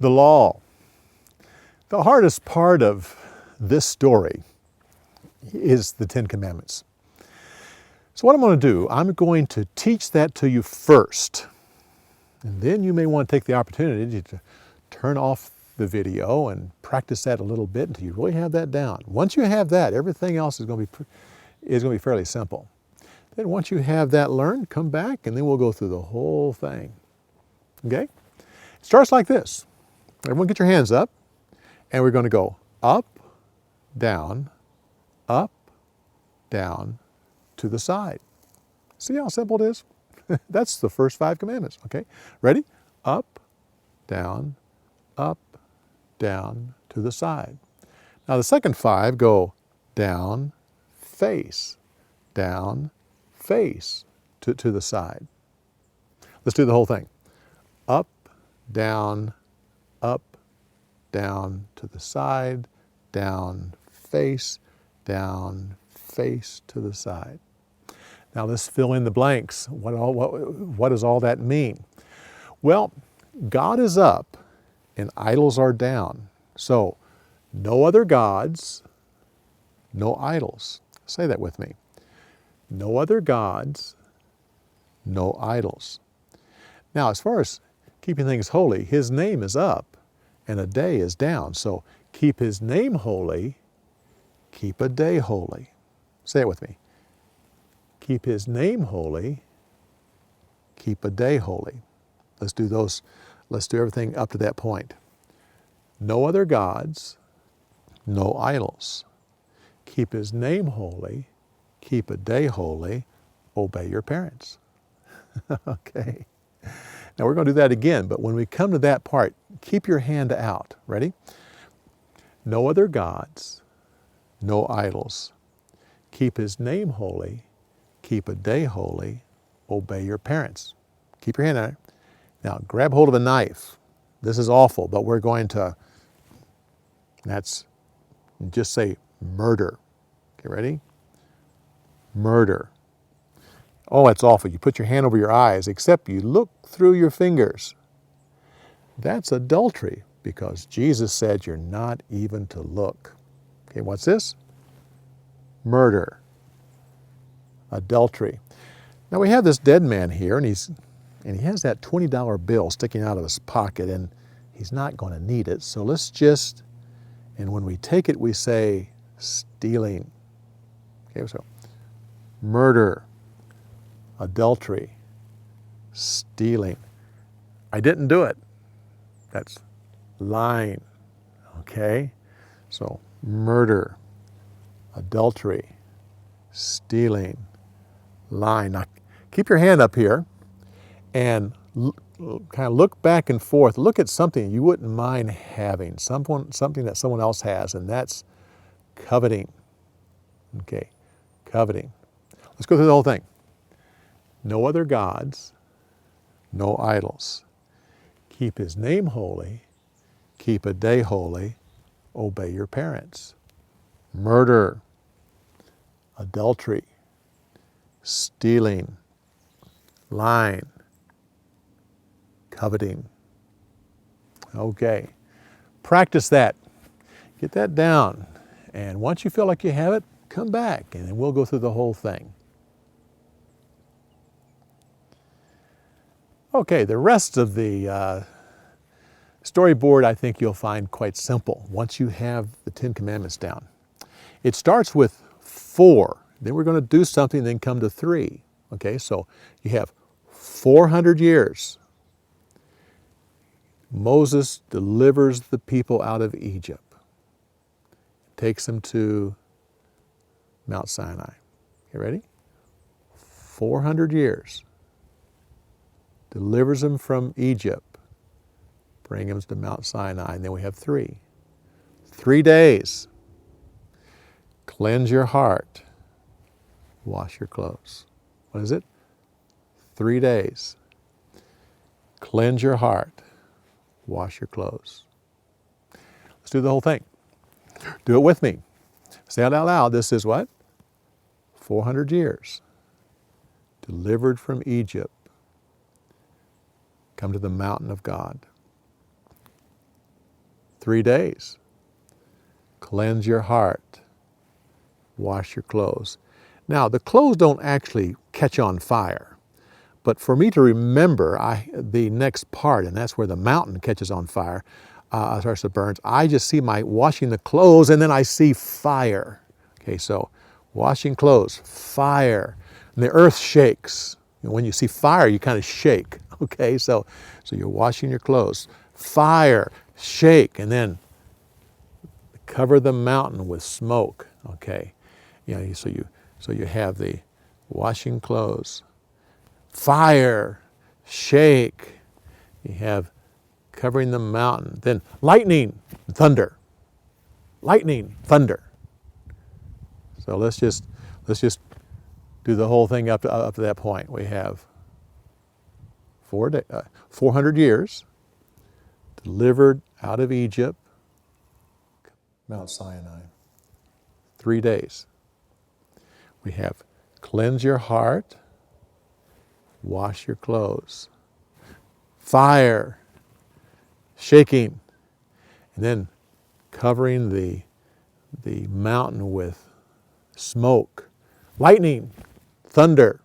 The law. The hardest part of this story is the Ten Commandments. So what I'm going to do, I'm going to teach that to you first. And then you may want to take the opportunity to turn off the video and practice that a little bit until you really have that down. Once you have that, everything else is going to be fairly simple. Then once you have that learned, come back and then we'll go through the whole thing. Okay? It starts like this. Everyone get your hands up, and we're going to go up, down, to the side. See how simple it is? That's the first 5 commandments, okay? Ready? Up, down, to the side. Now the second 5 go down, face, to the side. Let's do the whole thing. Up, down, to the side, down, face to the side. Now let's fill in the blanks. What does all that mean? Well, God is up and idols are down. So, no other gods, no idols. Say that with me. No other gods, no idols. Now, as far as keeping things holy, His name is up and a day is down. So, keep His name holy, keep a day holy. Say it with me. Keep His name holy, keep a day holy. Let's do those. Let's do everything up to that point. No other gods, no idols. Keep His name holy, keep a day holy, obey your parents. Okay. Now we're going to do that again, but when we come to that part, keep your hand out. Ready? No other gods, no idols. Keep His name holy, keep a day holy, obey your parents. Keep your hand out. Now grab hold of a knife. This is awful, but we're going to, just say murder. Okay, ready? Murder. Oh, that's awful. You put your hand over your eyes, except you look through your fingers. That's adultery, because Jesus said you're not even to look. Okay, what's this? Murder. Adultery. Now we have this dead man here, and he has that $20 bill sticking out of his pocket, and he's not going to need it. So let's just, and when we take it, we say stealing. Okay, so murder, adultery, stealing. I didn't do it. That's lying. Okay, so murder, adultery, stealing, lying. Now keep your hand up here and kind of look back and forth. Look at something you wouldn't mind having, something that someone else has, and that's coveting. Okay, coveting. Let's go through the whole thing. No other gods, no idols. Keep His name holy, keep a day holy, obey your parents. Murder, adultery, stealing, lying, coveting. Okay, practice that. Get that down. And once you feel like you have it, come back and then we'll go through the whole thing. Okay, the rest of the storyboard I think you'll find quite simple once you have the 10 Commandments down. It starts with 4. Then we're going to do something, then come to 3. Okay, so you have 400 years. Moses delivers the people out of Egypt. Takes them to Mount Sinai. You ready? 400 years. Delivers them from Egypt. Bring them to Mount Sinai. And then we have 3. 3 days. Cleanse your heart. Wash your clothes. What is it? 3 days. Cleanse your heart. Wash your clothes. Let's do the whole thing. Do it with me. Say it out loud. This is what? 400 years. Delivered from Egypt. Come to the mountain of God. 3 days. Cleanse your heart. Wash your clothes. Now, the clothes don't actually catch on fire. But for me to remember the next part, and that's where the mountain catches on fire, starts to burn, I just see my washing the clothes, and then I see fire. Okay, so washing clothes, fire, and the earth shakes. When you see fire, you kind of shake. Okay, so you're washing your clothes, fire, shake, and then cover the mountain with smoke. Okay, so you have the washing clothes, fire, shake. You have covering the mountain. Then lightning, thunder. Lightning, thunder. So let's just do the whole thing up to that point. We have 400 years, delivered out of Egypt, Mount Sinai. 3 days. We have cleanse your heart, wash your clothes, fire, shaking, and then covering the mountain with smoke, lightning, thunder.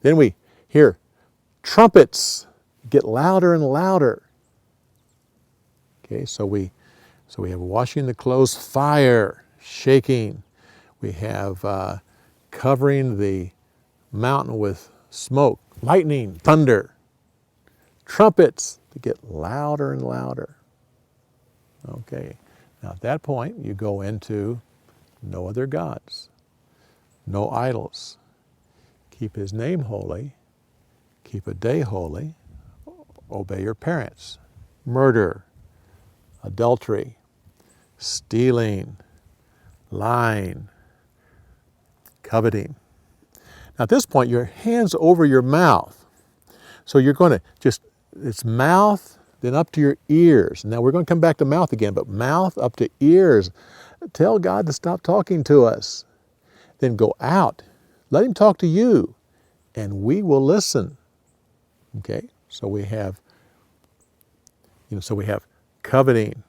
Then we hear trumpets get louder and louder. Okay, so we have washing the clothes, fire, shaking. We have covering the mountain with smoke, lightning, thunder, trumpets to get louder and louder. Okay, now at that point you go into no other gods, no idols. Keep His name holy, keep a day holy, obey your parents. Murder, adultery, stealing, lying, coveting. Now at this point, your hand's over your mouth. So you're going to it's mouth, then up to your ears. Now we're going to come back to mouth again, but mouth up to ears. Tell God to stop talking to us. Then go out. Let Him talk to you, and we will listen. Okay? So we have, coveting.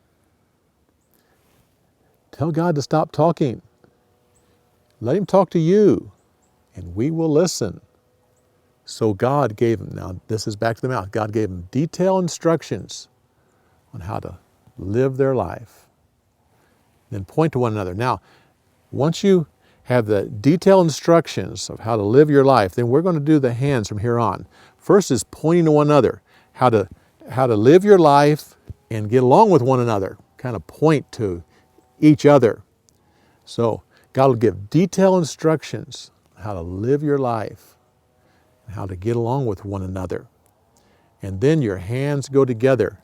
Tell God to stop talking. Let Him talk to you, and we will listen. So God gave them, now this is back to the mouth, God gave them detailed instructions on how to live their life. Then point to one another. Now, once you have the detailed instructions of how to live your life, then we're going to do the hands from here on. First is pointing to one another, how to live your life and get along with one another, kind of point to each other. So God will give detailed instructions on how to live your life, how to get along with one another. And then your hands go together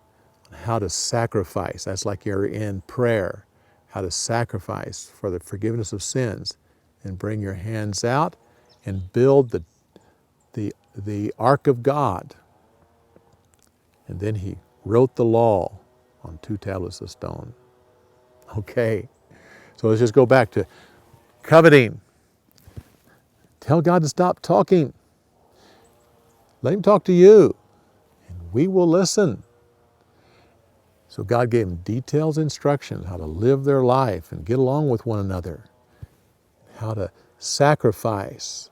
on how to sacrifice. That's like you're in prayer, how to sacrifice for the forgiveness of sins. And bring your hands out and build the ark of God. And then He wrote the law on 2 tablets of stone. Okay, so let's just go back to coveting. Tell God to stop talking. Let Him talk to you, and we will listen. So God gave them detailed instructions how to live their life and get along with one another, how to sacrifice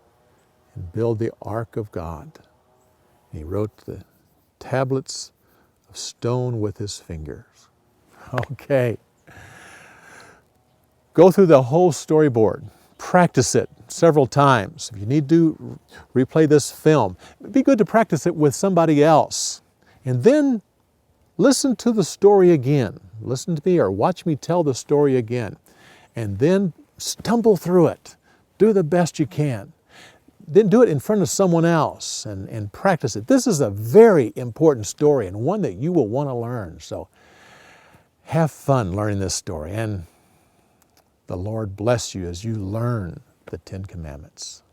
and build the ark of God. And He wrote the tablets of stone with His fingers. Okay. Go through the whole storyboard. Practice it several times. If you need to replay this film, it'd be good to practice it with somebody else. And then listen to the story again. Listen to me or watch me tell the story again. And then stumble through it. Do the best you can. Then do it in front of someone else and practice it. This is a very important story and one that you will want to learn. So have fun learning this story, and the Lord bless you as you learn the 10 Commandments.